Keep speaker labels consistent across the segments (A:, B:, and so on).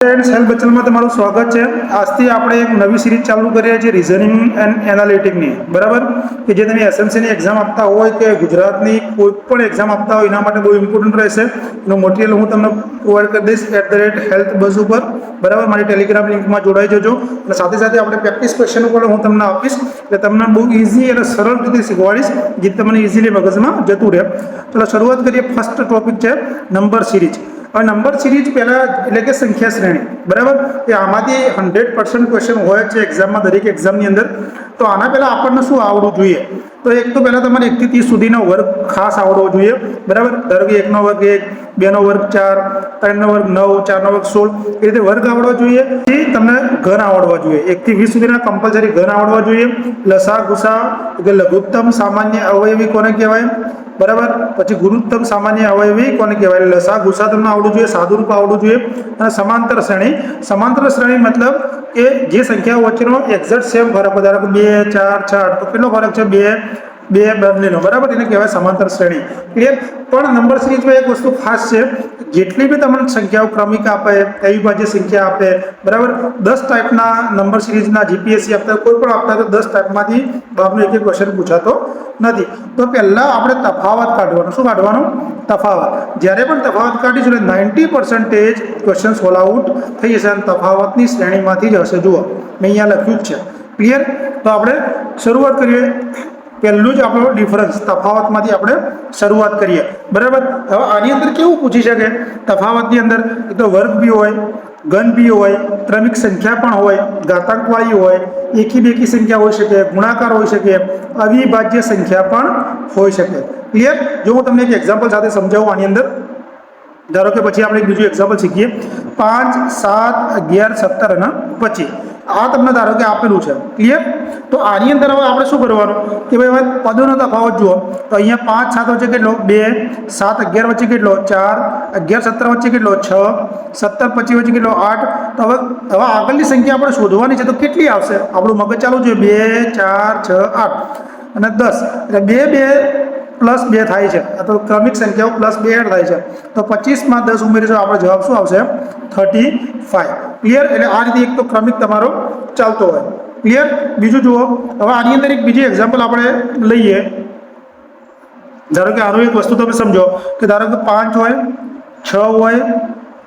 A: Cell બચલમાં તમારું સ્વાગત છે। આજથી આપણે એક નવી સિરીઝ ચાલુ કરીએ છીએ રિઝનિંગ એન્ડ એનાલિટિકની, બરાબર? કે જે તમે એસએમસીની એક્ઝામ આપતા હોય કે ગુજરાતની કોઈ પણ એક્ઝામ આપતા હોય એના માટે બહુ ઇમ્પોર્ટન્ટ રહેશે। એનું મટીરિયલ હું તમને પ્રોવાઈડ કરી દઈશ @health buzz ઉપર, બરાબર? મારી ટેલિગ્રામ લિંકમાં જોડાઈ જજો અને સાથે સાથે આપણે પ્રેક્ટિસ ક્વેશ્ચન ઉપર હું તમને આપીશ એટલે તમને બહુ ઇઝી અને સરળ રીતે શીખવાડીશ, જે તમને ઇઝીલી મગજમાં જતું રહે। ચલો શરૂઆત કરીએ। ફર્સ્ટ ટોપિક છે નંબર સિરીઝ। હવે નંબર સિરીઝ પહેલાં એટલે કે સંખ્યા શ્રેણી, બરાબર? કે આમાંથી 100% ક્વેશ્ચન હોય છે એક્ઝામમાં, દરેક એક્ઝામની અંદર। તો આના પહેલાં આપણને શું આવડવું જોઈએ? તો એક તો પહેલાં તમારે 1 થી 30 સુધીનો વર્ગ ખાસ આવડવો જોઈએ, બરાબર? ધારો કે 1 નો વર્ગ 1, 2 નો વર્ગ 4, 3 નો વર્ગ 9, 4 નો વર્ગ 16, એ રીતે વર્ગ આવડવા જોઈએ। પછી તમને ઘન આવડવા જોઈએ, 1 થી 20 સુધીના કમ્પલસરી ઘન આવડવા જોઈએ। લસા ગુસા એટલે લઘુત્તમ સામાન્ય અવયવી કોને કહેવાય, બરાબર? પછી ગુરુત્તમ સામાન્ય અવયવી કોને કહેવાય, લસા ગુસા તમને આવડવું જોઈએ, સાદુરૂપ આવડવું જોઈએ। અને સમાંતર શ્રેણી, સમાંતર શ્રેણી મતલબ કે જે સંખ્યાઓ વચ્ચેનો એક્ઝેક્ટ સેમ ફરક હોય, ધારો કે 2, 4, 6, તો કેટલો ફરક છે? 2 બંનેનો, બરાબર? એને કહેવાય સમાંતર શ્રેણી, ક્લિયર? પણ નંબર સિરીઝમાં એક વસ્તુ ખાસ છે, જેટલી બી તમને સંખ્યાઓ ક્રમિક આપે, અવિભાજ્ય સંખ્યા આપે, બરાબર? 10 ટાઈપના નંબર સિરીઝના જીપીએસસી આપતા કોઈ પણ આપતા તો 10 ટાઈપમાંથી બારનો એક ક્વેશ્ચન પૂછાતો નથી। તો પહેલાં આપણે તફાવત કાઢવાનો, શું કાઢવાનું? તફાવત। જ્યારે પણ તફાવત કાઢીશું એટલે 90% ક્વેશ્ચન સોલ્વ આઉટ થઈ જશે અને તફાવતની શ્રેણીમાંથી જ હશે। જુઓ મેં અહીંયા લખ્યું જ છે, ક્લિયર? તો આપણે શરૂઆત કરીએ। પહેલું જ આપણો ડિફરન્સ, તફાવતમાંથી આપણે શરૂઆત કરીએ, બરાબર? હવે આની અંદર કેવું પૂછી શકે? તફાવતની અંદર એક તો વર્ગ બી હોય, ઘન બી હોય, ક્રમિક સંખ્યા પણ હોય, ઘાતાંકવાળી હોય, એકી બેકી સંખ્યા હોઈ શકે, ગુણાકાર હોઈ શકે, અવિભાજ્ય સંખ્યા પણ હોઈ શકે, ક્લિયર? જો હું તમને એક એક્ઝામ્પલ સાથે સમજાવું આની અંદર, ધારો કે પછી આપણે બીજું એક્ઝામ્પલ શીખીએ। 5, 7, 11, 17 અને 25 આ તમને ધારો કે આપેલું છે, ક્લિયર? તો આની અંદર હવે આપણે શું કરવાનું કે ભાઈ હવે પદોનો તફાવત જુઓ તો અહીંયા 5, 7 વચ્ચે કેટલો? 2, 7, 11 વચ્ચે કેટલો? 4, 11, 17 વચ્ચે કેટલો? 6, 17, 25 વચ્ચે કેટલો? 8। તો હવે આગળની સંખ્યા આપણે શોધવાની છે તો કેટલી આવશે? આપણું મગજ ચાલુ છે, 2, 4, 6, 8 અને 10 એટલે 2 પ્લસ 2 થાય છે, તો ક્રમિક સંખ્યાઓ પ્લસ 2 એડ થાય છે, તો 25માં 10 ઉમેરીશું, આપણો જવાબ શું આવશે? 35, ક્લિયર? એટલે આ રીતે એક તો ક્રમિક તમારો ચાલતો હોય, ક્લિયર? બીજું જુઓ, હવે આની અંદર એક બીજી એક્ઝામ્પલ આપણે લઈએ। ધારો કે આનું એક વસ્તુ તમે સમજો કે ધારો કે 5 હોય, 6 હોય,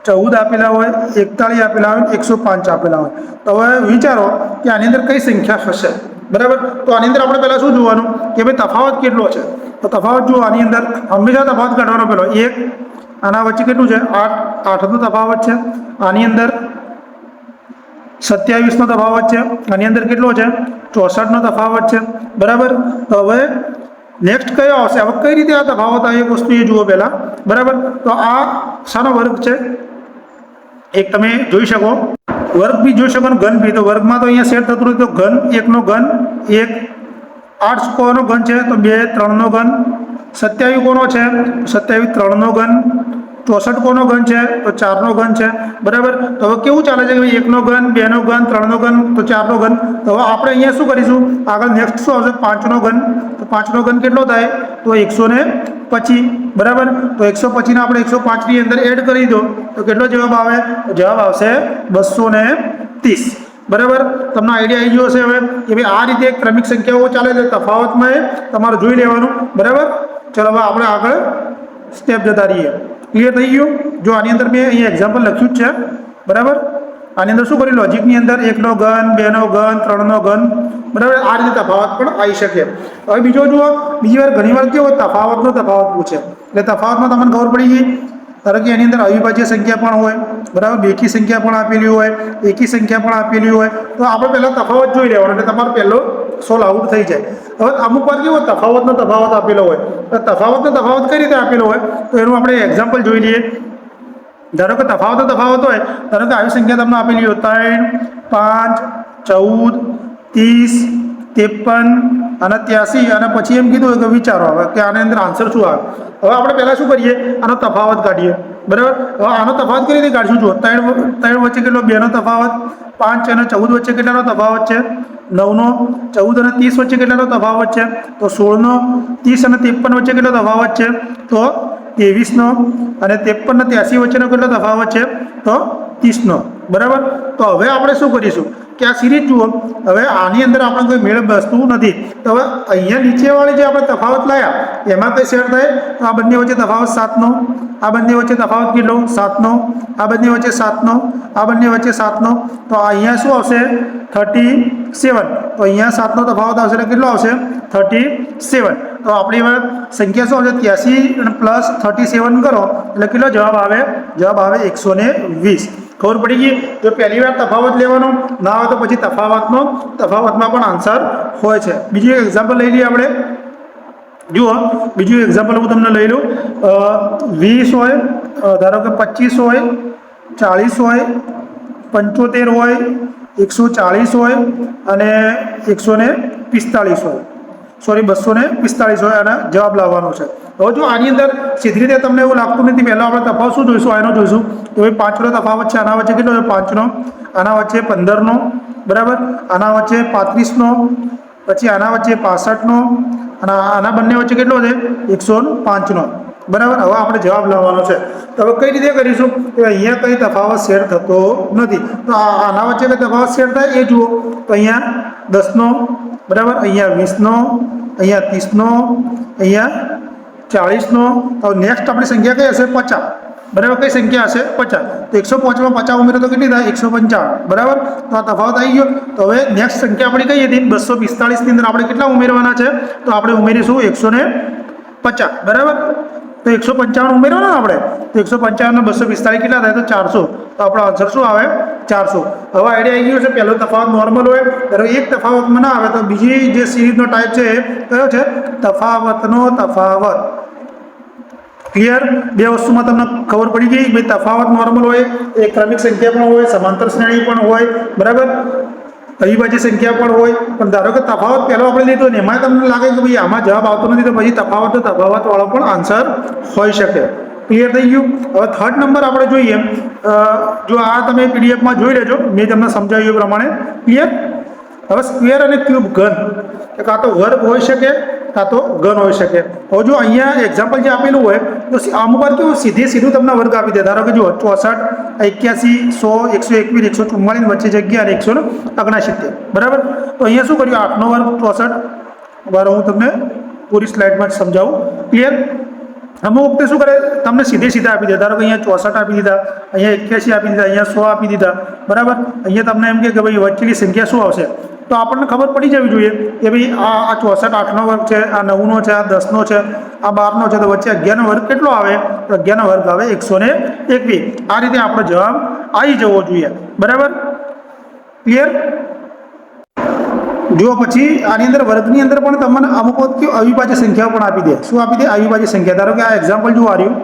A: 14 આપેલા હોય, 41 આપેલા હોય, 105 આપેલા હોય, તો હવે વિચારો કે આની અંદર કઈ સંખ્યા હશે, બરાબર? તો આની અંદર આપણે પહેલાં શું જોવાનું કે ભાઈ તફાવત કેટલો છે? તો તફાવત જુઓ, આની અંદર હંમેશા તફાવત કાઢવાનો પેલો 1, આના વચ્ચે કેટલું છે? 8નો તફાવત છે। આની અંદર 27નો તફાવત છે, આની અંદર કેટલો છે? 64નો તફાવત છે, બરાબર? તો હવે નેક્સ્ટ કયો આવશે? હવે કઈ રીતે આ તફાવત આવે એક વસ્તુ એ જુઓ પહેલાં, બરાબર? તો આ શાનો વર્ગ છે? એક તમે જોઈ શકો, વર્ગ બી જોઈ શકો ને ઘન બી। તો વર્ગમાં તો અહીંયા સેટ થતું નથી, તો ઘન, 1નો ઘન 1, 8 કોનો ઘન છે? તો 2, 3નો ઘન। 27 કોનો છે? 27 3નો ઘન। 64 કોનો ઘન છે? તો 4નો ઘન છે, બરાબર? તો હવે કેવું ચાલે છે કે 1નો ઘન, 2નો ઘન, 3નો ઘન, તો 4નો ઘન। તો હવે આપણે અહીંયા શું કરીશું? આગળ નેક્સ્ટ શું આવશે? 5નો ઘન। તો 5નો ઘન કેટલો થાય? તો 125, બરાબર? તો 125 ને આપણે 105ની અંદર એડ કરી દો તો કેટલો જવાબ આવે? તો જવાબ આવશે 230, બરાબર? તમને આઈડિયા આવી ગયો હશે હવે કે ભાઈ આ રીતે ક્રમિક સંખ્યાઓ ચાલે છે, તફાવતમાં તમારે જોઈ લેવાનું, બરાબર? ચલો હવે આપણે આગળ સ્ટેપ જતા રહીએ, ક્લિયર થઈ ગયું? જો આની અંદર મેં અહીંયા એક્ઝામ્પલ લખ્યું જ છે, બરાબર? આની અંદર શું કર્યું? લોજિકની અંદર 1નો ઘન, 2નો ઘન, 3નો ઘન, બરાબર? આ રીતે તફાવત પણ આવી શકે। હવે બીજો જુઓ, બીજી વાર ઘણી વાર કેવો તફાવતનો તફાવત પૂછે એટલે તફાવતમાં તમને ખબર પડી ગઈ। ધારો કે એની અંદર અવિભાજ્ય સંખ્યા પણ હોય, બરાબર? બેકી સંખ્યા પણ આપેલી હોય, એકી સંખ્યા પણ આપેલી હોય, તો આપણે પહેલાં તફાવત જોઈ લેવાનો એટલે તમારો પહેલો સોલ્વ આઉટ થઈ જાય। હવે અમુક વાર કેવો તફાવતનો તફાવત આપેલો હોય, તો તફાવતનો તફાવત કઈ રીતે આપેલો હોય તો એનું આપણે એક્ઝામ્પલ જોઈ લઈએ। ધારો કે તફાવત હોય, ધારો કે આવી સંખ્યા તમને આપેલી હોય 3, 5, 14, 30, 53 અને 83 અને પછી એમ કીધું હોય કે વિચારો હવે કે આની અંદર આન્સર શું આવે। હવે આપણે પહેલાં શું કરીએ? આનો તફાવત કાઢીએ, બરાબર? હવે આનો તફાવત કઈ રીતે કાઢશું? જુઓ, 3 વચ્ચે કેટલો? 2નો તફાવત। 5 અને 14 વચ્ચે કેટલાનો તફાવત છે? 9નો। 14 અને 30 વચ્ચે કેટલાનો તફાવત છે? તો 16નો। 30 અને 53 વચ્ચે કેટલો તફાવત છે? તો 23નો। અને 53 અને 83 વચ્ચેનો કેટલો તફાવત છે? તો 30નો। બરાબર. તો હવે આપણે શું કરીશું કે આ સિરીઝ જુઓ, હવે આની અંદર આપણે કોઈ મેળ બેસતું નથી. તો હવે અહીંયા નીચેવાળી જે આપણે તફાવત લાયા એમાં કઈ શેર થાય? તો આ બંને વચ્ચે તફાવત 7નો, આ બંને વચ્ચે તફાવત કેટલો? 7નો, આ બંને વચ્ચે 7નો, આ બંને વચ્ચે 7નો. તો અહીંયા શું આવશે? 37. તો અહીંયા 7નો તફાવત આવશે એટલે કેટલો આવશે? 37. તો આપણી સંખ્યા શું આવશે? 83 અને પ્લસ 37 કરો એટલે કેટલો જવાબ આવે? જવાબ આવે 120. ખબર પડી ગઈ? જો પહેલી વાર તફાવત લેવાનો ના આવે તો પછી તફાવતમાં પણ આન્સર હોય છે. બીજું એક એક્ઝામ્પલ લઈ લઈએ આપણે. જુઓ, બીજું એક્ઝામ્પલ હું તમને લઈ લઉં. 20 હોય, ધારો કે 25 હોય, 40 હોય, 75 હોય, 140 હોય અને 145 હોય, સોરી 245 હોય અને જવાબ લાવવાનો છે. હવે જો આની અંદર સીધી રીતે તમને એવું લાગતું નથી, પહેલાં આપણે તફાવત શું જોઈશું? આનો જોઈશું કે ભાઈ 5નો તફાવત છે. આના વચ્ચે કેટલો છે? 5નો. આના વચ્ચે 15નો, બરાબર. આના વચ્ચે 35નો, પછી આના વચ્ચે 65નો અને આના બંને વચ્ચે કેટલો છે? 105નો, બરાબર. હવે આપણે જવાબ લાવવાનો છે. તો હવે કઈ રીતે કરીશું કે અહીંયા કંઈ તફાવત શેર થતો નથી. તો આના વચ્ચે કંઈ તફાવત શેર થાય એ જુઓ. તો અહીંયા 10નો, બરાબર, અહીંયા 20નો, અહીંયા 30નો, અહીંયા 40નો. તો નેક્સ્ટ આપણી સંખ્યા કઈ હશે? 50, બરાબર. કઈ સંખ્યા હશે? 50. તો 105માં 50 ઉમેરો તો કેટલી થાય? 155, બરાબર. તો આ તફાવત આવી ગયો. તો હવે નેક્સ્ટ સંખ્યા આપણી કઈ હતી? 245 ની અંદર આપણે કેટલા ઉમેરવાના છે? તો આપણે ઉમેરીશું 150, બરાબર. તો 155 ઉમેરવાના આપણે. તો 155 ને 245 કેટલા થાય? તો 400. તો આપણો આન્સર શું આવે? 400. હવે આઈડિયા આવી ગયો છે. પહેલો તફાવત નોર્મલ હોય, ધારો એક તફાવતમાં ના આવે તો બીજી જે સિરીઝનો ટાઈપ છે એ કયો છે? તફાવતનો તફાવત. ક્લિયર? બે વસ્તુમાં તમને ખબર પડી ગઈ. ભાઈ તફાવત નોર્મલ હોય, એક ક્રમિક સંખ્યા પણ હોય, સમાંતર શ્રેણી પણ હોય, બરાબર, અવિભાજ્ય સંખ્યા પણ હોય. પણ ધારો કે તફાવત પહેલો આપણે લીધો ને એમાં તમને લાગે કે ભાઈ આમાં જવાબ આવતો નથી, તો પછી તફાવતવાળો પણ આન્સર હોઈ શકે. ક્લિયર થઈ ગયું? હવે થર્ડ નંબર આપણે જોઈએ. જો આ તમે પીડીએફમાં જોઈ લેજો, મેં તમને સમજાવ્યું એ પ્રમાણે. ક્લિયર? હવે સ્ક્વેર અને ક્યુબ ઘન, કાં તો વર્ગ હોઈ શકે કાં તો ઘન હોઈ શકે. હવે જો અહીંયા એક્ઝામ્પલ જે આપેલું હોય તો અમુક વાર કેવું સીધું તમને વર્ગ આપી દે. ધારો કે જુઓ 64, 81, 100, 121, 144 વચ્ચે જગ્યા અને 169, બરાબર. તો અહીંયા શું કર્યું? 8નો વર્ગ 64. બરાબર, હું તમને પૂરી સ્લાઇડમાં જ સમજાવું. ક્લિયર? અમુક વખતે શું કરે? તમને સીધા આપી દે. ધારો કે અહીંયા 64 આપી દીધા, અહીંયા 81 આપી દીધા, અહીંયા 100 આપી દીધા, બરાબર. અહીંયા તમને એમ કે ભાઈ વચ્ચેની સંખ્યા શું આવશે? તો આપણને ખબર પડી જવી જોઈએ કે ભાઈ આ 64 8નો વર્ગ છે, આ 9નો છે, આ 10નો છે, આ 12નો છે. તો વચ્ચે 11નો વર્ગ કેટલો આવે? તો 11નો વર્ગ આવે 121. આ રીતે આપણો જવાબ આવી જવો જોઈએ, બરાબર. ક્લિયર? જો પછી આની અંદર વર્ગની અંદર પણ તમને અમુક વખત અવિભાજ્ય સંખ્યાઓ પણ આપી દે. શું આપી દે? અવિભાજ્ય સંખ્યા. ધારો કે આ એક્ઝામ્પલ જો આવ્યું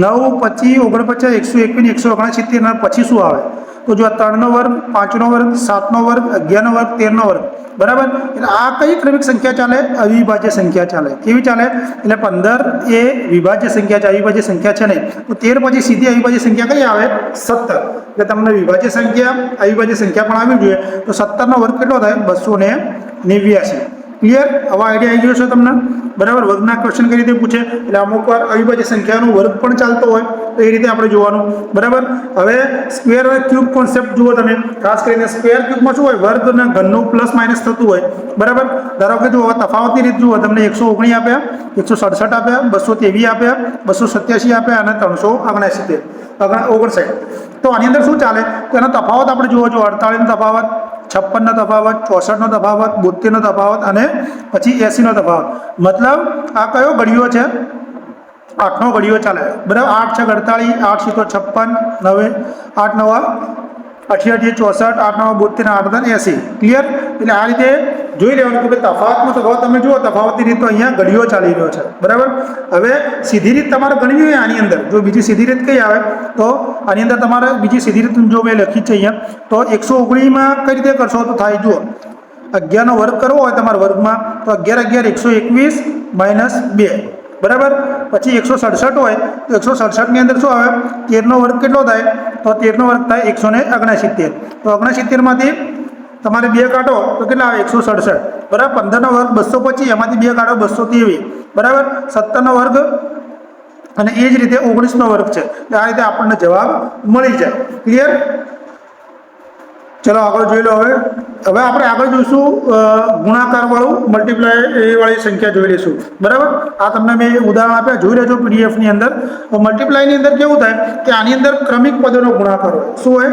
A: 9, 25, 49, 121, 169 પછી શું આવે? તો જો 3નો વર્ગ, 5નો વર્ગ, 7નો વર્ગ, 11નો વર્ગ, 13નો વર્ગ, બરાબર. એટલે આ કઈ ક્રમિક સંખ્યા ચાલે? અવિભાજ્ય સંખ્યા ચાલે. કેવી ચાલે? એટલે 15 એ વિભાજ્ય સંખ્યા છે, અવિભાજ્ય સંખ્યા છે નહીં. તો 13 પછી સીધી અવિભાજ્ય સંખ્યા કઈ આવે? 17. એટલે તમને વિભાજ્ય સંખ્યા, અવિભાજ્ય સંખ્યા પણ આવી જોઈએ. તો 17નો વર્ગ કેટલો થાય? 289. ક્લિયર? હવે આઈડિયા આવી ગયો છે તમને, બરાબર. વર્ગના ક્વેશ્ચન કઈ રીતે પૂછે એટલે અમુક વાર અવિભાજ્ય સંખ્યાનો વર્ગ પણ ચાલતો હોય તો એ રીતે આપણે જોવાનું, બરાબર. હવે સ્ક્વેર અને ક્યુબ કોન્સેપ્ટ જુઓ તમે. ખાસ કરીને સ્ક્વેર ક્યુબમાં શું હોય? વર્ગ અને ઘનનું પ્લસ માઇનસ થતું હોય, બરાબર. ધારો કે જુઓ તફાવતની રીત જુઓ. તમને 119 આપ્યા, 167 આપ્યા, 223 આપ્યા, 287 આપ્યા અને 359. તો આની અંદર શું ચાલે? તો એનો તફાવત આપણે જુઓ. 48નો તફાવત, 56નો તફાવત, 64નો તફાવત, 72નો તફાવત અને પછી 80નો તફાવત. મતલબ આ કયો ઘડિયો છે? 8નો ઘડિયો ચાલે, બરાબર. 8 છે 48, 8 છે તો 56, 9, 8 9 88, 64, 8 9 72, 8 80. ક્લિયર? એટલે આ રીતે જોઈ લેવાનું કે ભાઈ તફાવત તમે જુઓ. તફાવતની રીત તો અહીંયા ઘડિયો ચાલી રહ્યો છે, બરાબર. હવે સીધી રીત તમારે ગણવી હોય આની અંદર. જો બીજી સીધી રીત કઈ આવે? તો આની અંદર તમારે બીજી સીધી રીત જો મેં લખી છે અહીંયા, તો 119માં કઈ રીતે કરશો? તો થાય જુઓ 11નો વર્ગ કરવો હોય તમારા વર્ગમાં તો 11 121 -2, બરાબર. પછી 167 હોય તો 167 ની અંદર શું આવે? 13નો વર્ગ કેટલો થાય? તો 13નો વર્ગ થાય 169. તો 69 માંથી તમારે 2 કાઢો તો કેટલા આવે? 167, બરાબર. 15નો વર્ગ 225, એમાંથી 2 કાઢો 223, બરાબર. 17નો વર્ગ અને એ જ રીતે 19નો વર્ગ છે. આ રીતે આપણને જવાબ મળી જાય. ક્લિયર? ચલો આગળ જોઈ લો. હવે આપણે આગળ જોઈશું ગુણાકારવાળું મલ્ટીપ્લાય એ વાળી સંખ્યા જોઈ લઈશું. બરાબર, આ તમને મેં ઉદાહરણ આપ્યા, જોઈ લેજો પીડીએફની અંદર. મલ્ટીપ્લાયની અંદર કેવું થાય કે આની અંદર ક્રમિક પદોનો ગુણાકાર હોય. શું હોય?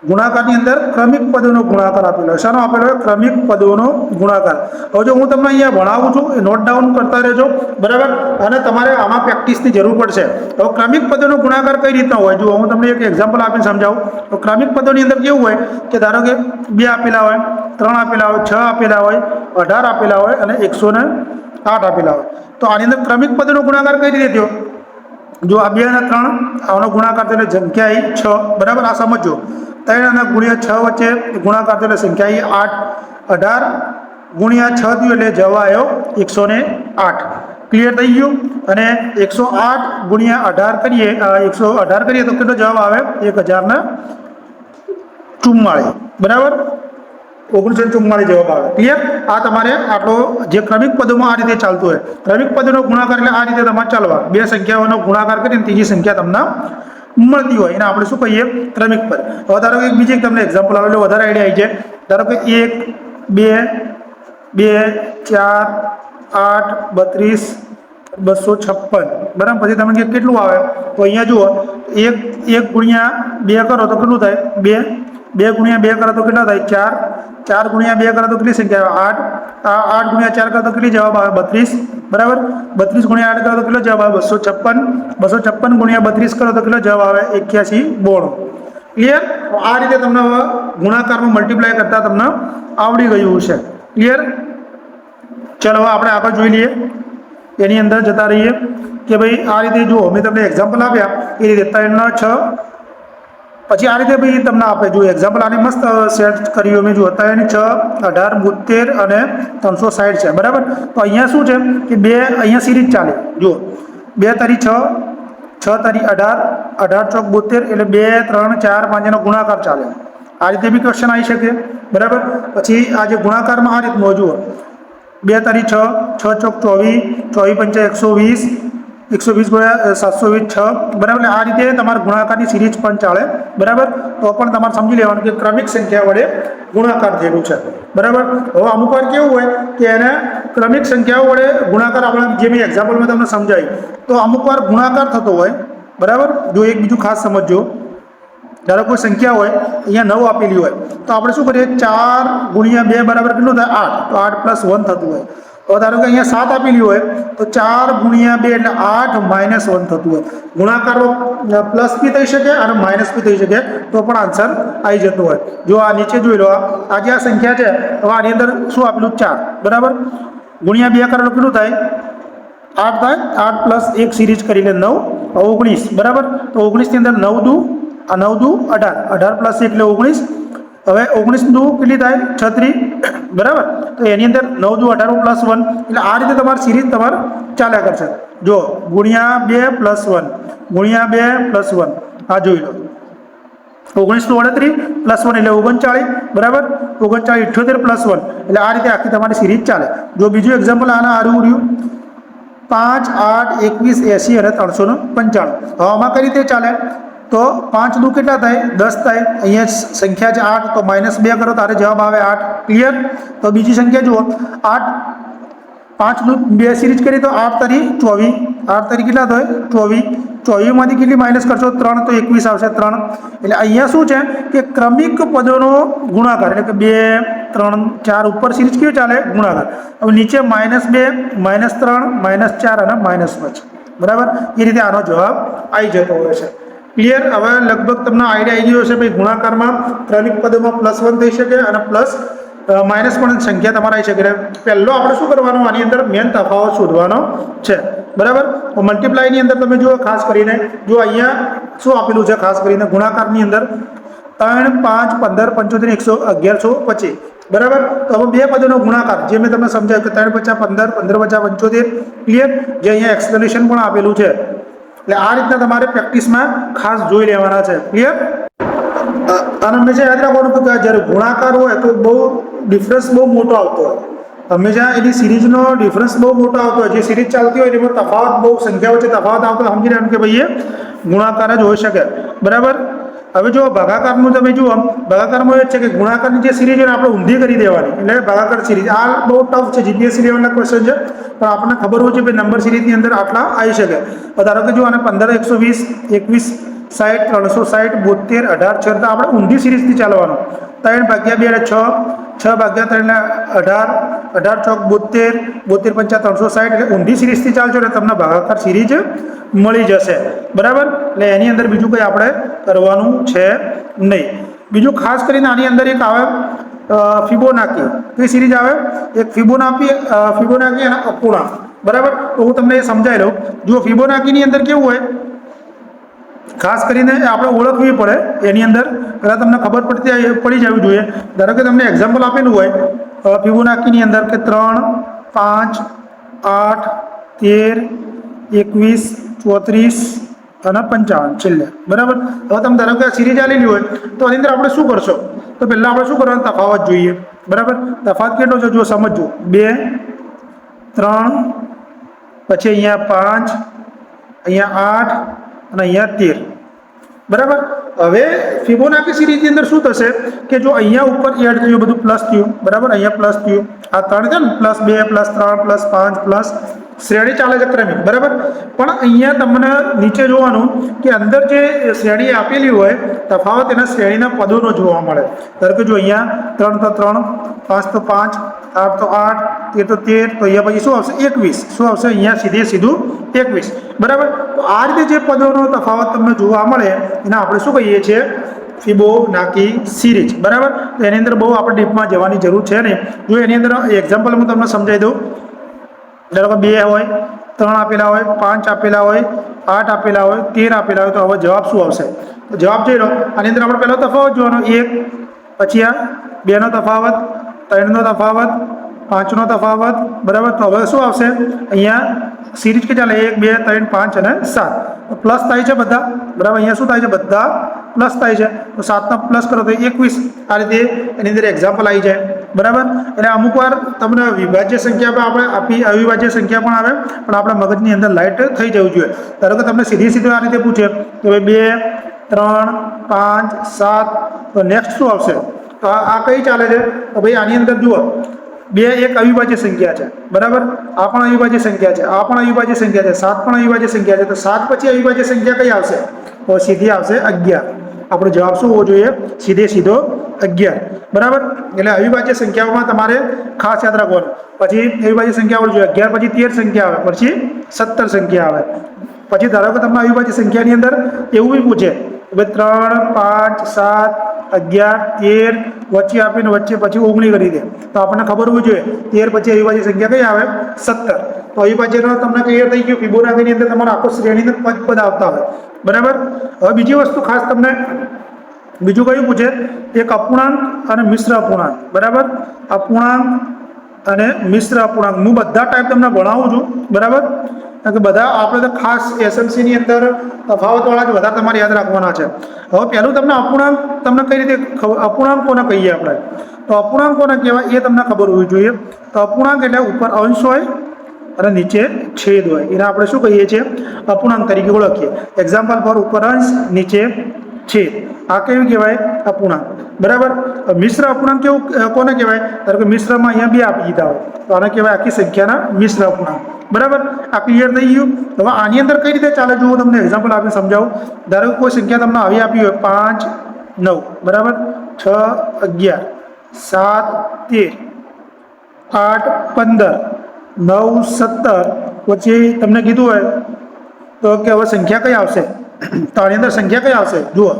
A: ગુણાકારની અંદર ક્રમિક પદોનો ગુણાકાર આપેલો હોય. શાનો આપેલો હોય? ક્રમિક પદોનો ગુણાકાર. હવે જો હું તમને અહીંયા ભણાવું છું, એ નોટ ડાઉન કરતા રહેજો. બરાબર, અને તમારે આમાં પ્રેક્ટિસની જરૂર પડશે. હવે ક્રમિક પદોનો ગુણાકાર કઈ રીતના હોય? જો હું તમને એક એક્ઝામ્પલ આપીને સમજાવું. તો ક્રમિક પદોની અંદર કેવું હોય કે ધારો કે 2 આપેલા હોય, 3 આપેલા હોય, 6 આપેલા હોય, 18 આપેલા હોય અને 108 આપેલા હોય. તો આની અંદર ક્રમિક પદોનો ગુણાકાર કઈ રીતે થયો? જો આ 2 અને 3 આનો ગુણાકાર થયો એટલે સંખ્યા આવી 6. બરાબર, આ સમજો. 3 અને ગુણ્યા 6 વચ્ચે ગુણાકાર થયો એટલે સંખ્યા આવી 8. 18 ગુણ્યા 6 થયું એટલે જવાબ આવ્યો 108. ક્લિયર થઈ ગયું? અને 108 ગુણ્યા 18 કરીએ, 118 કરીએ તો કેટલો જવાબ આવે? 1044. બરાબર, 1944 જવાબ આવે. ક્લિયર? આ તમારે આટલો જે ક્રમિક પદોમાં આ રીતે ચાલતું હોય. ક્રમિક પદોનો ગુણાકાર એટલે આ રીતે તમારે ચાલવા. 2 સંખ્યાઓનો ગુણાકાર કરીને ત્રીજી સંખ્યા તમને મળતી હોય એને આપણે શું કહીએ? ક્રમિક પદ. હવે ધારો કે બીજી તમને એક્ઝામ્પલ આવેલો, વધારે આઈડિયા આવી જાય. ધારો કે 1 2 2 4 8 32 256. બરાબર, પછી તમે કેટલું આવે? તો અહીંયા જુઓ, 1 ગુણ્યા 2 કરો તો કેટલું થાય? 2 ગુણ્યા 2 કરો તો કેટલા થાય? 4 ગુણ્યા 2 કરો તો કેટલી સંખ્યા આવે? 8 8 ગુણ્યા 4 કરો તો કેટલી જવાબ આવે? 32. બરાબર, 32 ગુણ્યા 8 કરો તો કેટલો જવાબ આવે? 256. 256 ગુણ્યા 32 કરો તો કેટલો જવાબ આવે? 8192. ક્લિયર? આ રીતે તમને ગુણાકારમાં મલ્ટીપ્લાય કરતા તમને આવડી ગયું છે. ક્લિયર? ચલો હવે આપણે આગળ જોઈ લઈએ. એની અંદર જતા રહીએ કે ભાઈ આ રીતે જુઓ, મેં તમને એક્ઝામ્પલ આપ્યા એ રીતે 3 ને 6. પછી આ રીતે ભાઈ તમને આપે. જો એક્ઝામ્પલ આને મસ્ત સેટ કર્યું મેં. જુઓ 3 6 18 72 અને 360 છે. બરાબર, તો અહીંયા શું છે કે 2 અહીંયા સિરીઝ ચાલે. જુઓ 2 તારી 6, 6 તારી 18, 18 ચોક 72 એટલે 2 3 4 5 એનો ગુણાકાર ચાલે. આ રીતે બી ક્વેશ્ચન આવી શકે. બરાબર, પછી આ જે ગુણાકારમાં આ રીતનો જુઓ 2 તારી 6, 6 ચોક 24, 24 પંચા 120, 120 ગુણ્યા 720 6. બરાબર, આ રીતે તમારે ગુણાકારની સિરીઝ પણ ચાલે. બરાબર, તો પણ તમારે સમજી લેવાનું કે ક્રમિક સંખ્યા વડે ગુણાકાર થયેલું છે. બરાબર, હવે અમુક વાર કેવું હોય કે એને ક્રમિક સંખ્યાઓ વડે ગુણાકાર, આપણે જે મેં એક્ઝામ્પલમાં તમને સમજાવી, તો અમુક વાર ગુણાકાર થતો હોય. બરાબર, જો એક બીજું ખાસ સમજજો. ધારો કોઈ સંખ્યા હોય, અહીંયા 9 આપેલી હોય, તો આપણે શું કરીએ? 4 ગુણ્યા 2 બરાબર કેટલું થાય? 8. તો 8 + 1 થતું હોય. તો ધારો કે અહીંયા 7 આપેલી હોય, તો 4 ગુણ્યા 2 એટલે 8 - 1 થતું હોય. ગુણાકારમાં પ્લસ બી થઈ શકે અને માઇનસ બી થઈ શકે, તો પણ આન્સર આવી જતો હોય. જો આ નીચે જોઈ લો, આ જે આ સંખ્યા છે, હવે આની અંદર શું આપેલું? 4. બરાબર, ગુણ્યા 2 કરો કેટલું થાય? 8 થાય. 8 + 1 સિરીઝ કરીને 9 19. બરાબર, તો 19 ની અંદર 9 દુ, આ 9 દુ 18, 18 + 1 એટલે 19. હવે 19 દુ કેટલી થાય? 36. બરાબર, તો એની અંદર 9 દુ 18 + 1 એટલે આ રીતે તમારી સિરીઝ તમારે ચાલ્યા કરશે. જો ગુણ્યા 2 + 1 ગુણ્યા 2 + 1 આ જોઈ લો. 19 નું 38 + 1 એટલે 39. બરાબર, 39 78 + 1 એટલે આ રીતે આખી તમારી સિરીઝ ચાલે. જો બીજું એક્ઝામ્પલ આના આરું રહ્યું 5 8 21 80 અને 395. હવે આમાં કઈ રીતે ચાલે? તો 5 દુ કેટલા થાય? 10 થાય. અહીંયા સંખ્યા છે 8, તો -2 કરો તારે જવાબ આવે 8. ક્લિયર? તો બીજી સંખ્યા જુઓ 8, 5 દુ 2 સિરીઝ કરી તો 8 તારી 24. 8 તારી કેટલા થાય? 24. 24 માંથી કેટલી માઇનસ કરશો? 3, તો 21 આવશે 3. એટલે અહીંયા શું છે કે ક્રમિક પદોનો ગુણાકાર એટલે કે 2 3 4 ઉપર સિરીઝ કેવી ચાલે? ગુણાકાર. હવે નીચે -2 -3 -4 અને -5. બરાબર, એ રીતે આનો જવાબ આવી જતો હોય છે. ક્લિયર? હવે લગભગ તમને આઈડિયા આવી ગયો છે ભાઈ ગુણાકારમાં ક્રમિક પદોમાં +1 થઈ શકે અને માઇનસ પણ સંખ્યા તમારે આવી શકે. પહેલો આપણે શું કરવાનું? આની અંદર મેન તફાવત શોધવાનો છે. બરાબર, મલ્ટીપ્લાયની અંદર તમે જુઓ ખાસ કરીને, જો અહીંયા શું આપેલું છે ખાસ કરીને ગુણાકારની અંદર 3 5 15 75 1125. બરાબર, તો હવે 2 પદોનો ગુણાકાર જે મેં તમને સમજાવ્યું કે 3 × 15 15 × 75. ક્લિયર? જે અહીંયા એક્સપ્લેનેશન પણ આપેલું છે. એટલે આ રીતના તમારે પ્રેક્ટિસમાં ખાસ જોઈ લેવાના છે. ક્લિયર? અને હંમેશા યાદ રાખવાનું કે જ્યારે ગુણાકાર હોય તો બહુ ડિફરન્સ બહુ મોટો આવતો હોય. હંમેશા એની સિરીઝનો ડિફરન્સ બહુ મોટો આવતો હોય. જે સિરીઝ ચાલતી હોય એમાં તફાવત બહુ સંખ્યા વચ્ચે તફાવત આવતો સમજી લેવાનું કે ભાઈ એ ગુણાકાર જ હોઈ શકે. બરાબર, હવે જો ભાગાકારનું તમે જુઓ, ભાગાકારમાં એ જ છે કે ગુણાકારની જે સિરીઝ છે ને આપણે ઊંધી કરી દેવાની, એટલે ભાગાકાર સિરીઝ. આ બહુ ટફ છે, જીપીએસસી લેવલના ક્વેશ્ચન છે, પણ આપણને ખબર હોય છે કે નંબર સિરીઝની અંદર આટલા આવી શકે. ધારો કે જો આને 15, 120, 21, 60, 360, 72, 18, 6 આપણે ઊંધી સિરીઝથી ચાલવાનું. 3 ભાગ્યા 2 એટલે 6, 6 ભાગ્યા 3 એટલે 18, 18 ચોક 72, 72 પંચા 360, એટલે ઊંધી સિરીઝથી ચાલશો એટલે તમને ભાગાકાર સિરીઝ મળી જશે. બરાબર, એટલે એની અંદર બીજું કંઈ આપણે કરવાનું છે નહીં. બીજું ખાસ કરીને આની અંદર એક આવે ફિબોનાકી. કઈ સિરીઝ આવે? એક ફિબોનાકી અને અપૂર્ણાંક. બરાબર, તો હું તમને એ સમજાવી લઉં. જો ફિબોનાકીની અંદર કેવું હોય, ખાસ કરીને આપણે ઓળખવી પડે. એની અંદર પહેલાં તમને ખબર પડી જવી જોઈએ. ધારો કે તમને એક્ઝામ્પલ આપેલું હોય ફિબોનાકીની અંદર કે 3, 5, 8, 13, 21, 34 અને 55 છેલ્લે. બરાબર, હવે તમે ધારો કે આ સિરીઝ આલેલી હોય તો આની અંદર આપણે શું કરશો? તો પહેલાં આપણે શું કરવાનું? તફાવત જોઈએ. બરાબર, તફાવત કેટલો છે જો સમજજો. 2, 3, પછી અહીંયા 5, અહીંયા 8 અને અહીંયા 13. બરાબર, હવે ફિબોનાકી સિરીઝની અંદર શું થશે કે જો અહીંયા ઉપર એડ થયું, બધું પ્લસ થયું. બરાબર, અહીંયા પ્લસ થયું, આ 3 છે ને, +2, +3, +5 પ્લસ શ્રેણી ચાલે છે ક્રમિક. બરાબર, પણ અહીંયા તમને નીચે જોવાનું કે અંદર જે શ્રેણી આપેલી હોય તફાવત એના શ્રેણીના પદોનો જોવા મળે. ધારો કે જો અહીંયા 3 તો 3, 5 તો 5, 8 તો 8, 13 તો 13, તો અહીંયા પછી શું આવશે? 21. શું આવશે? અહીંયા સીધું 21. બરાબર, તો આ રીતે જે પદોનો તફાવત તમને જોવા મળે એને આપણે શું કહીએ છીએ? Fibonacci series. બરાબર, તો એની અંદર બહુ આપણે ડીપમાં જવાની જરૂર છે નહીં. જો એની અંદર એક્ઝામ્પલ હું તમને સમજાવી દઉં. ધારો કે 2 હોય, 3 આપેલા હોય, 5 આપેલા હોય, 8 આપેલા હોય, 13 આપેલા હોય, તો હવે જવાબ શું આવશે? તો જવાબ જોઈ લો. આની અંદર આપણે પહેલો તફાવત જોવાનો 1, પછી આ 2નો તફાવત, 3નો તફાવત, 5નો તફાવત. બરાબર, તો હવે શું આવશે? અહીંયા સિરીઝ કે ચાલે 1, 2, 3, 5 અને 7 પ્લસ થાય છે બધા. બરાબર, અહીંયા શું થાય છે? બધા પ્લસ થાય છે. તો 7નો પ્લસ કરો તો 21. આ રીતે એની અંદર એક્ઝામ્પલ આવી જાય. બરાબર, એટલે અમુક વાર તમને વિભાજ્ય સંખ્યા પણ આપણે અવિભાજ્ય સંખ્યા પણ આવે, પણ આપણા મગજની અંદર લાઇટ થઈ જવું જોઈએ. ધારો કે તમને સીધું આ રીતે પૂછે કે ભાઈ 2, 3, 5, 7, તો નેક્સ્ટ શું આવશે? તો આ કઈ ચાલે છે? તો ભાઈ આની અંદર જુઓ, 2 એક અવિભાજ્ય સંખ્યા છે. બરાબર, આ પણ અવિભાજ્ય સંખ્યા છે, આ પણ અવિભાજ્ય સંખ્યા છે, 7 પણ અવિભાજ્ય સંખ્યા છે. તો 7 પછી અવિભાજ્ય સંખ્યા કઈ આવશે? તો સીધી આવશે 11. આપણો જવાબ શું હોવો જોઈએ? સીધો 11. બરાબર, એટલે અવિભાજ્ય સંખ્યાઓમાં તમારે ખાસ યાદ રાખવાનું. પછી અવિભાજ્ય સંખ્યા આવડવી જોઈએ. 11 પછી 13 સંખ્યા આવે, પછી 17 સંખ્યા આવે. પછી ધારો કે તમને અવિભાજ્ય સંખ્યાની અંદર એવું બી પૂછે કે 3, 5, 7, 11, 13 વચ્ચે આપીને વચ્ચે પછી 19 કરી દે, તો આપણને ખબર હોવી જોઈએ 13 પછી અવિભાજ્ય સંખ્યા કઈ આવે? 17. તો અવિભાજ્યનો તમને ક્લિયર થઈ ગયું. ફિબોનાકીની અંદર તમારો આખો શ્રેણીનો પદ આવતા હોય. બરાબર, હવે બીજી વસ્તુ ખાસ તમને બીજું કયું પૂછે? એક અપૂર્ણાંક અને મિશ્ર અપૂર્ણાંક. બરાબર, અપૂર્ણાંક અને મિશ્ર અપૂર્ણાંક હું બધા ટાઈપ તમને ભણાવું છું. બરાબર, કારણ કે બધા આપણે તો ખાસ એસએમસીની અંદર તફાવતવાળા જ વધારે તમારે યાદ રાખવાના છે. હવે પહેલું તમને અપૂર્ણાંક તમને કઈ રીતે અપૂર્ણાંક કોને કહીએ આપણે? તો અપૂર્ણાંક કોને કહેવાય એ તમને ખબર હોવી જોઈએ. તો અપૂર્ણાંક એટલે ઉપર અંશ હોય અને નીચે છેદ હોય, એને આપણે શું કહીએ છીએ? અપૂર્ણાંક તરીકે ઓળખીએ. એક્ઝામ્પલ ફોર ઉપર અંશ, નીચે છેદ. આ કેવું કહેવાય? અપૂર્ણાંક. બરાબર, મિશ્ર અપૂર્ણાંક કેવું કોને કહેવાય? ધારો કે મિશ્રમાં અહીંયા 2 આપી દીધા હોય તો આને કહેવાય આખી સંખ્યાના મિશ્ર અપૂર્ણાંક. બરાબર, આ ક્લિયર થઈ ગયું. હવે આની અંદર કઈ રીતે ચાલે જુઓ, તમને એક્ઝામ્પલ આપીને સમજાવું. ધારો કે કોઈ સંખ્યા તમને આવી આપી હોય 5, 9, બરાબર, 6, 11, 7, 13, 8, 15, 9, 17 પછી તમને કીધું હોય તો કે હવે સંખ્યા કઈ આવશે? તો આની અંદર સંખ્યા કઈ આવશે? જુઓ,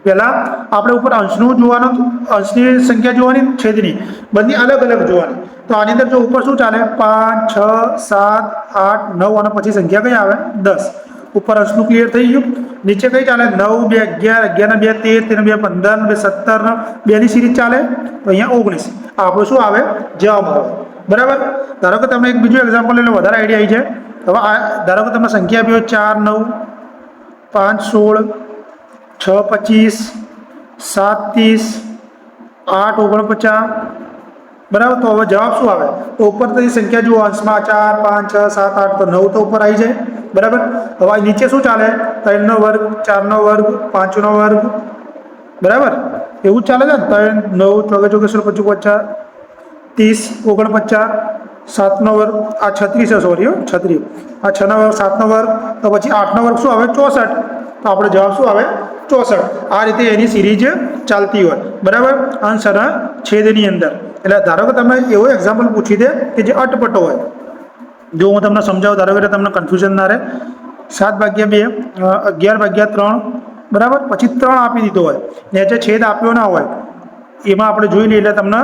A: પહેલાં આપણે ઉપર અંશનું જોવાનું, અંશની સંખ્યા જોવાની, છેદની બંને અલગ અલગ જોવાની. તો આની અંદર જો ઉપર શું ચાલે? 5, 6, 7, 8, 9 અને પછી સંખ્યા કઈ આવે? 10. ઉપર અંશનું ક્લિયર થઈ ગયું. નીચે કઈ ચાલે? 9, 2, 11, 11 2, 13, 13 2, 15, 2, 17, 2 ની સિરીઝ ચાલે. તો અહીંયા 19. આપણું શું આવે? જવાબ આવે. બરાબર, ધારો કે તમે એક બીજું એક્ઝામ્પલ લઈ લો, વધારે આઈડિયા આવી જાય. હવે આ ધારો કે તમે સંખ્યા આપી હોય 4, 9, 5, 16, 6, 25, 7, 30, 8, 49. બરાબર, તો હવે જવાબ શું આવે? તો ઉપર તો સંખ્યા જુઓ, અંશમાં 4, 5, 6, 7, 8, તો 9 તો ઉપર આવી જાય. બરાબર. હવે નીચે શું ચાલે? 3નો વર્ગ, 4નો વર્ગ, 5નો વર્ગ, બરાબર, એવું ચાલે છે. 3 9 24 25 50 30 49 7નો વર્ગ, આ 36 છે, સોરી 36, આ 6નો વર્ગ, 7નો વર્ગ, તો પછી 8નો વર્ગ શું આવે? 64. તો આપણે જવાબ શું આવે? 64. આ રીતે એની સિરીઝ ચાલતી હોય, બરાબર, અંશ અને છેદની અંદર. એટલે ધારો કે તમે એવો એક્ઝામ્પલ પૂછી દે કે જે અટપટો હોય. જો હું તમને સમજાવું, ધારો કે તમને કન્ફ્યુઝન ના રહે. 7/2 11/3, બરાબર, પછી 3 આપી દીધો હોય ને જે છેદ આપ્યો ના હોય, એમાં આપણે જોઈ લઈએ એટલે તમને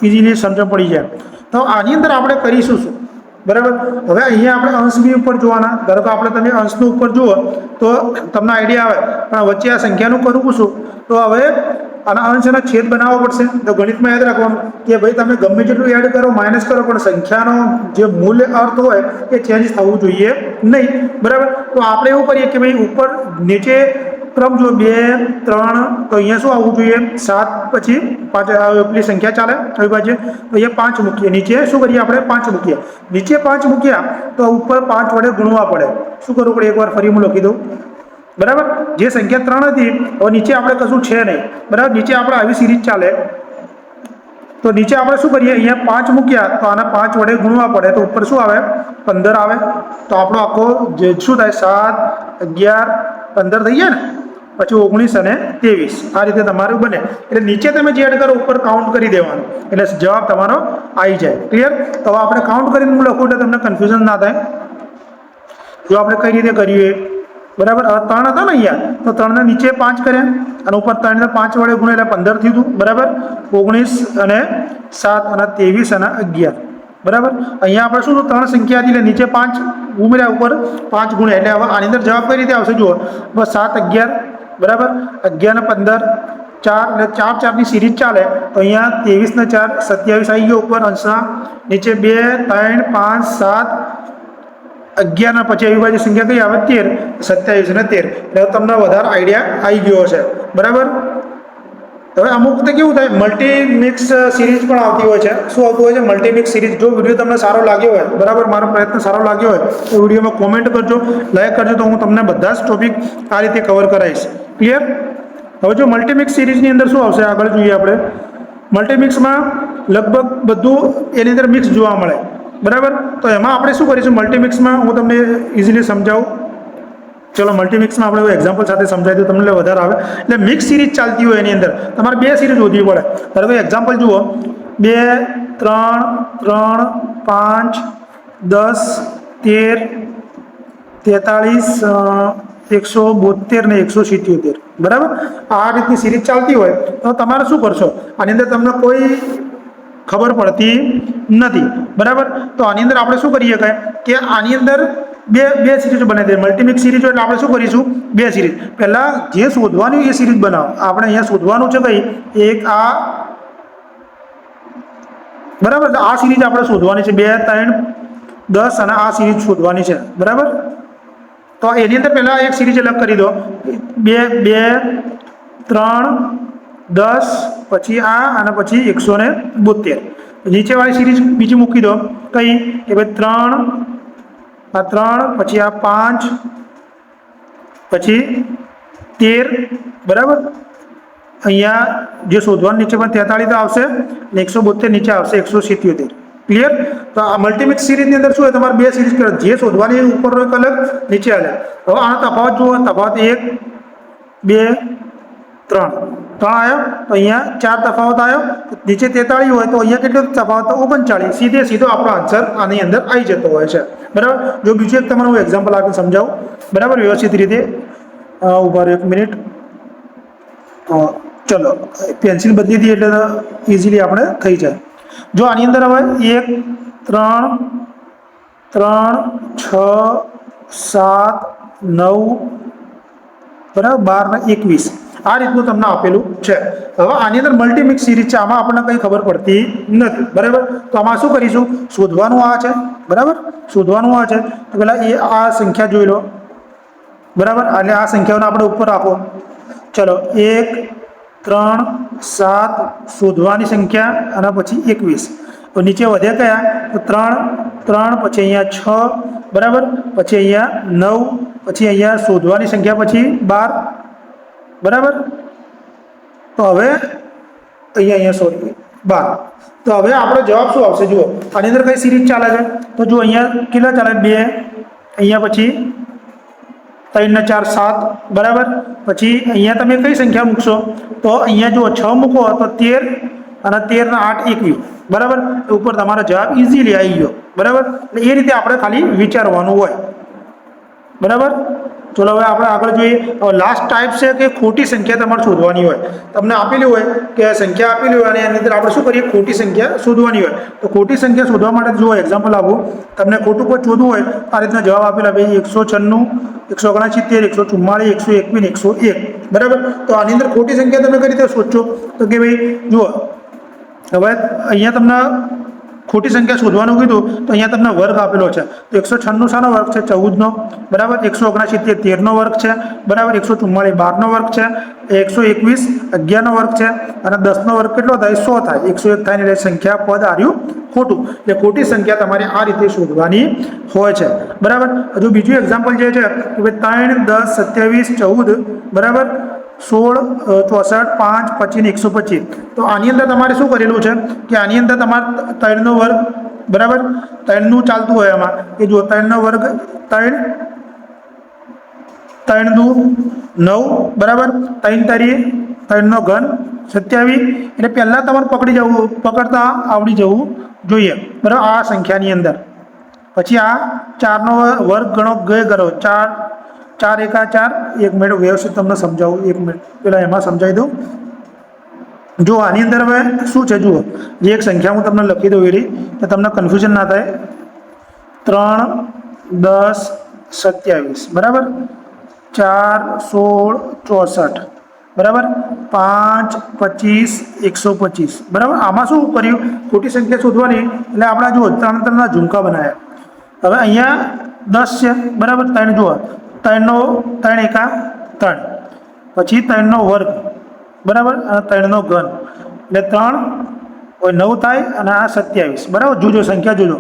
A: ઇઝીલી સમજણ પડી જાય. તો આની અંદર આપણે કરીશું શું? બરાબર. હવે અહીંયા આપણે અંશ બી ઉપર જોવાના. ધારો કે આપણે તમે અંશનું ઉપર જુઓ તો તમને આઈડિયા આવે, પણ વચ્ચે આ સંખ્યાનું કરવું શું? તો હવે આના અંશ અને છેદ બનાવવો પડશે. તો ગણિતમાં યાદ રાખવાનું કે ભાઈ તમે ગમે જેટલું એડ કરો, માઇનસ કરો, પણ સંખ્યાનો જે મૂલ્ય અર્થ હોય એ ચેન્જ થવું જોઈએ નહીં, બરાબર. તો આપણે એવું કરીએ કે ભાઈ ઉપર નીચે ક્રમ જો 2 3, તો અહીંયા શું આવવું જોઈએ? 7 પછી 5 પેલી સંખ્યા ચાલે આવી બાજુ, તો અહીંયા 5 મૂકીએ. નીચે શું કરીએ? આપણે 5 મૂકીએ. નીચે 5 મૂક્યા તો ઉપર 5 વડે ગુણવા પડે. શું કરવું પડે? એકવાર ફરી હું લખી દઉં, બરાબર. જે સંખ્યા 3 હતી, હવે નીચે આપણે કશું છે નહીં, બરાબર. નીચે આપણે આવી સિરીઝ ચાલે, તો નીચે આપણે શું કરીએ? અહીંયા 5 મૂક્યા તો આના 5 વડે ગુણવા પડે, તો ઉપર શું આવે? 15 આવે. તો આપણો આખો જે શું થાય? 7 11 15 થઈ ગયા ને, પછી 19 અને 23. આ રીતે તમારું બને. એટલે નીચે તમે જે એડ કરો ઉપર કાઉન્ટ કરી દેવાનું, એટલે જવાબ તમારો આવી જાય. ક્લિયર? તો આપણે કાઉન્ટ કરીને હું લખું એટલે તમને કન્ફ્યુઝન ના થાય. જો આપણે કઈ રીતે કરીએ, બરાબર. હવે 3 હતા ને અહીંયા, તો 3 ને નીચે 5 કર્યા અને ઉપર 3 ને 5 વડે ગુણ્યા એટલે 15 થયું હતું, બરાબર. 19 અને 7 અને 23 અને 11, બરાબર. અહીંયા આપણે શું 3 સંખ્યા હતી એટલે નીચે 5 ઉમેર્યા, ઉપર 5 ગુણ્યા, એટલે હવે આની અંદર જવાબ કઈ રીતે આવશે? જુઓ, બસ 7 11, બરાબર, 11 ને 15 4, એટલે 4 4ની સિરીઝ ચાલે. તો અહીંયા 23 ને 4 27 આવી ગયો ઉપર અંશના. નીચે 2 3 5 7 11 ના પછી આવી બાજુ સંખ્યા કઈ આવે? 13, 27 અને 13. એટલે તમને વધારે આઈડિયા આવી ગયો હશે, બરાબર. હવે અમુક વખતે કેવું થાય, મલ્ટી મિક્સ સિરીઝ પણ આવતી હોય છે. શું આવતું હોય છે? Multi mix series. જો વિડીયો તમને સારો લાગ્યો હોય, બરાબર, મારો પ્રયત્ન સારો લાગ્યો હોય તો વિડીયોમાં કોમેન્ટ કરજો, લાઈક કરજો, તો હું તમને બધા જ ટોપિક આ રીતે કવર કરાવીશ. ક્લિયર? હવે જો મલ્ટી મિક્સ સિરીઝની અંદર શું આવશે આગળ જોઈએ આપણે. મલ્ટી મિક્સમાં લગભગ બધું એની અંદર મિક્સ જોવા મળે, બરાબર. તો એમાં આપણે શું કરીશું? મલ્ટી મિક્સમાં હું તમને ઇઝીલી સમજાવું. ચલો મલ્ટીમિક્સમાં આપણે એક્ઝામ્પલ સાથે સમજાય તો તમને વધારે આવે. એટલે મિક્સ સિરીઝ ચાલતી હોય એની અંદર તમારે 2 સિરીઝ શોધવી પડે. ધારો કે એક્ઝામ્પલ જુઓ, 2 3 3 5 10 13 43 172 ને 177, બરાબર. આ રીતની સિરીઝ ચાલતી હોય તો તમારે શું કરશો? આની અંદર તમને કોઈ ખબર પડતી નથી, બરાબર. તો આની અંદર આપણે શું કરીએ કે આની અંદર બે સિરીઝ બનાવી દે. મલ્ટીમિક્સ સિરીઝ એટલે આપણે શું કરીશું? 2 સિરીઝ. પહેલા જે શોધવાની એ સિરીઝ બનાવો. આપણે અહીંયા શોધવાનું છે કઈ? એક આ, બરાબર. તો આ સિરીઝ આપણે શોધવાની છે. 2 3 10 અને આ સિરીઝ શોધવાની છે, બરાબર. તો એની અંદર પહેલા એક સિરીઝ અલગ કરી દો. 2 2 3 10 પછી આ અને પછી 172. નીચેવાળી સિરીઝ બીજી મૂકી દો. કઈ? કે ભાઈ 3 આ 3 પછી આ 5 પછી 13, બરાબર. અહીંયા જે શોધવાનું નીચે પણ 43 તો આવશે ને 172 નીચે આવશે 177. ક્લિયર? તો આ મલ્ટીમિક્સ સિરીઝની અંદર શું હોય? તમારે 2 સિરીઝ કરે, જે શોધવાની ઉપર એક અલગ, નીચે અલગ. હવે આનો તફાવત જુઓ. તફાવત 1 2 3 આવ્યો, તો અહીંયા 4 તફાવત આવ્યો. નીચે 43 હોય તો અહીંયા કેટલો તફાવત? 39. સીધો આપણો આન્સર આની અંદર આવી જતો હોય છે, બરાબર. જો બીજું એક તમારું એક્ઝામ્પલ આપીને સમજાવું, બરાબર, વ્યવસ્થિત રીતે. ઉભા રહો 1 મિનિટ. ચલો પેન્સિલ બદલી દઈએ એટલે ઇઝીલી આપણે થઈ જાય. જો આની અંદર હવે 1 3 3 6 7 9, બરાબર, 12 ને 21 આ રીતનું તમને આપેલું છે. હવે આની અંદર મલ્ટીમિક્સ સિરીઝ છે, આમાં આપણને કંઈ ખબર પડતી નથી, બરાબર. તો આમાં શું કરીશું? શોધવાનું આ છે, બરાબર. શોધવાનું આ છે તો પેલા આ સંખ્યા જોઈ લો, બરાબર. એટલે આ સંખ્યાઓને આપણે ઉપર રાખો. ચલો 1 3 7 શોધવાની સંખ્યા અને પછી 21. તો નીચે વધે કયા? તો 3 3 પછી અહીંયા 6 બરાબર, પછી અહીંયા 9, પછી અહીંયા શોધવાની સંખ્યા પછી 12, બરાબર. તો હવે અહીંયા સોરી 12. તો હવે આપણો જવાબ શું આવશે? જુઓ આની અંદર કઈ સિરીઝ ચાલે છે? તો જુઓ અહીંયા કેટલા ચાલે? 2, અહીંયા પછી 3 ને 4 7, બરાબર. પછી અહીંયા તમે કઈ સંખ્યા મૂકશો? તો અહીંયા જુઓ 6 મૂકો તો 13, અને 13 ને 8 21, બરાબર. ઉપર તમારો જવાબ ઇઝીલી આવી ગયો, બરાબર. એ રીતે આપણે ખાલી વિચારવાનું હોય, બરાબર. ચલો હવે આપણે આગળ જોઈએ. હવે લાસ્ટ ટાઈપ છે કે ખોટી સંખ્યા તમારે શોધવાની હોય. તમને આપેલી હોય કે સંખ્યા આપેલી હોય અને એની અંદર આપણે શું કરીએ? ખોટી સંખ્યા શોધવાની હોય. તો ખોટી સંખ્યા શોધવા માટે જુઓ એક્ઝામ્પલ આપું તમને. ખોટું કોઈ શોધવું હોય આ રીતના જવાબ આપેલા ભાઈ 196, 169, 144, 121, 101, બરાબર. તો આની અંદર ખોટી સંખ્યા તમે કઈ રીતે શોધશો? તો કે ભાઈ જુઓ હવે અહીંયા તમને ખોટી સંખ્યા શોધવાનું કીધું તો અહીંયા તમને વર્ગ આપેલો છે. તો 196 શાનો વર્ગ છે? 14નો, બરાબર. 179 13નો વર્ગ છે, બરાબર. 144 12નો વર્ગ છે, 121 11નો વર્ગ છે, અને 10નો વર્ગ કેટલો થાય? 100 થાય. 101 થાય એટલે સંખ્યા પદ આવ્યું ખોટું. એટલે ખોટી સંખ્યા તમારે આ રીતે શોધવાની હોય છે, બરાબર. હજુ બીજું એક્ઝામ્પલ જે છે કે 3 10 27 14, બરાબર, 16 64 5 25 125. તો આની અંદર તમારે શું કરેલું છે કે આની અંદર તમારે 3નો વર્ગ, બરાબર, 3નું ચાલતું હોય એમાં કે જો 3નો વર્ગ 3 3 દુ 9, બરાબર. 3 તારીએ 3નો ઘન 27. એટલે પહેલાં તમારે પકડતા આવડી જવું જોઈએ, બરાબર, આ સંખ્યાની અંદર. પછી આ 4નો વર્ગ ગણો કરો. 4 એકા 4. 1 મિનિટ વ્યવસ્થિત તમને સમજાવું, 1 મિનિટ પેલા એમાં સમજાવી દઉં. જો આની અંદર હવે શું છે જુઓ, જે એક સંખ્યા હું તમને લખી દઉં એરી કે તમને કન્ફ્યુઝન ના થાય. 3 10 27, બરાબર. 4 16 64, બરાબર. 5 25 125, બરાબર. આમાં શું કર્યું? ખોટી સંખ્યા શોધવાની એટલે આપણે જુઓ 3 ઝુમકા બનાવ્યા. હવે અહીંયા 10 છે, બરાબર. 3 જુઓ 3 એકા 3, પછી 3નો વર્ગ, બરાબર, અને 3નો ઘન એટલે 3 9 થાય, અને આ 27, બરાબર. જોજો સંખ્યા જોજો.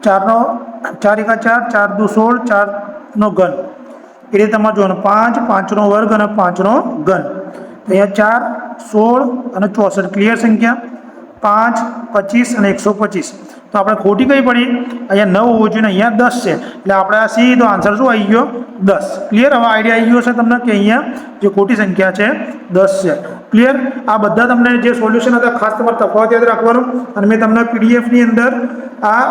A: 4 એકા 4, 4 દુ 16, 4નો ઘન એ રીતે તમારે જોવાનું. 5 5નો વર્ગ અને 5નો ઘન. અહીંયા 4 16 અને 64 ક્લિયર સંખ્યા. 5 25 અને 125. તો આપણે ખોટી કઈ પડી? અહીંયા 9 હોવું જોઈએ ને અહીંયા 10 છે, એટલે આપણે આ સીધો આન્સર શું આવી ગયો? 10. ક્લિયર? હવે આઈડિયા આવી ગયો છે તમને કે અહીંયા જે ખોટી સંખ્યા છે 10 છે. ક્લિયર? આ બધા તમને જે સોલ્યુશન હતા ખાસ તમારે તફાવત યાદ રાખવાનું. અને મેં તમને પીડીએફની અંદર આ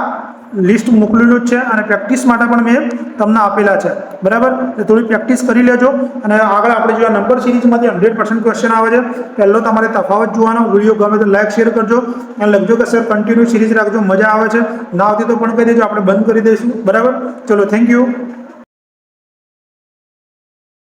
A: લિસ્ટ મોકલેલું જ છે, અને પ્રેક્ટિસ માટે પણ મેં તમને આપેલા છે, બરાબર. એટલે થોડી પ્રેક્ટિસ કરી લેજો. અને આગળ આપણે જો નંબર સિરીઝમાંથી 100% ક્વેશ્ચન આવે છે. પહેલો તમારે તફાવત જોવાનો. વિડીયો ગમે તો લાઈક શેર કરજો અને લખજો કે સર કન્ટિન્યુ સિરીઝ રાખજો, મજા આવે છે. ના આવતી તો પણ કહી દેજો, આપણે બંધ કરી દઈશું, બરાબર. ચલો, થેન્ક યુ.